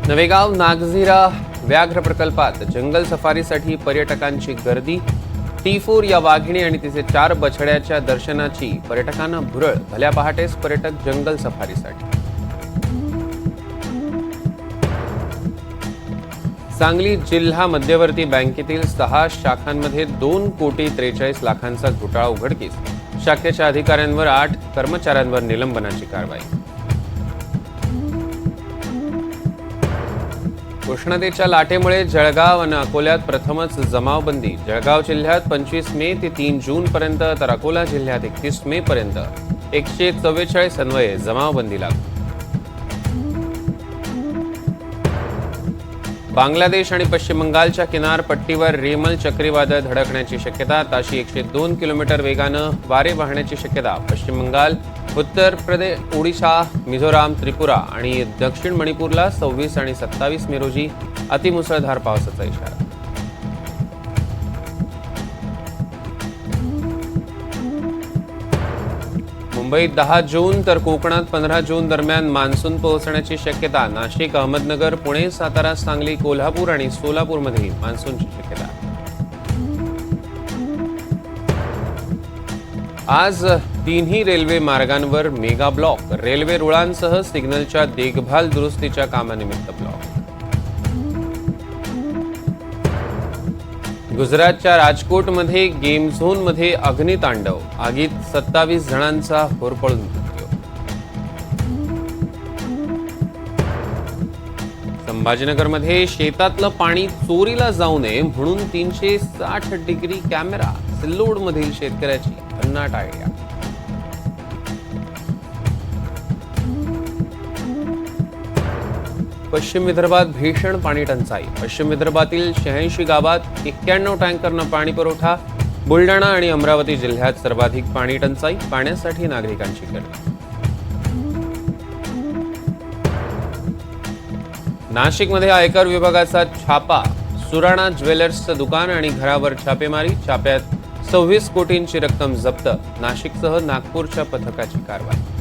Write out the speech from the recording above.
नवेगाव नागझिरा व्याघ्र प्रकल्पात जंगल सफारीसाठी पर्यटकांची गर्दी। T4 या वाघिणी आणि तिचे 4 बछड्याच्या दर्शनाची पर्यटकांना भुरळ। भल्या पहाटेच पर्यटक जंगल सफारीसाठी। सांगली जिल्हा मध्यवर्ती बँकेतील 6 शाखांमध्ये 2,43,00,000 घोटाळा उघडकीस। शाखेच्या अधिकाऱ्यांवर 8 कर्मचाऱ्यांवर निलंबनाची कारवाई। उष्णतेच्या लाटेमुळे जळगाव आणि अकोल्यात प्रथमच जमावबंदी। जळगाव जिल्ह्यात 25 मे ते 3 जून पर्यंत तर अकोला जिल्ह्यात 31 मे पर्यंत 144 अन्वये जमावबंदी लागू। बांगलादेश आणि पश्चिम बंगालच्या किनारपट्टीवर रेमल चक्रीवादळ धडकण्याची शक्यता। ताशी 102 किलोमीटर वेगानं वारे वाहण्याची शक्यता। पश्चिम बंगाल, उत्तर प्रदेश, ओडिशा, मिझोराम, त्रिपुरा आणि दक्षिण मणिपूरला 26 आणि 27 मे रोजी अतिमुसळधार पावसाचा इशारा। मुंबईत 10 जून तर कोकणात 15 जून दरम्यान मान्सून पोहोचण्याची शक्यता। नाशिक, अहमदनगर, पुणे, सातारा, सांगली, कोल्हापूर आणि सोलापूरमध्ये मान्सूनची शक्यता। आज तिन्ही रेल्वे मार्गांवर मेगा ब्लॉक। रेल्वे रुळांसह सिग्नलच्या देखभाल दुरुस्तीच्या कामानिमित्त ब्लॉक। गुजरातच्या राजकोटमध्ये गेम झोनमध्ये अग्नितांडव। आगीत 27 जणांचा होरपळून मृत्यू। संभाजीनगरमध्ये शेतातलं पाणी चोरीला जाऊ नये म्हणून 360 डिग्री कॅमेरा। सिल्लोडमधील शेतकऱ्याची भन्नाट आयडिया। पश्चिम विदर्भात भीषण पाणी टंचाई। पश्चिम विदर्भातील 86 गावात 91 टँकरनं पाणी पुरवठा। बुलढाणा आणि अमरावती जिल्ह्यात सर्वाधिक पाणी टंचाई। पाण्यासाठी नागरिकांची गर्दी। नाशिकमध्ये आयकर विभागाचा छापा। सुराणा ज्वेलर्सचं दुकान आणि घरावर छापेमारी। छाप्यात 26 कोटींची रक्कम जप्त। नाशिकसह नागपूरच्या पथकाची कारवाई।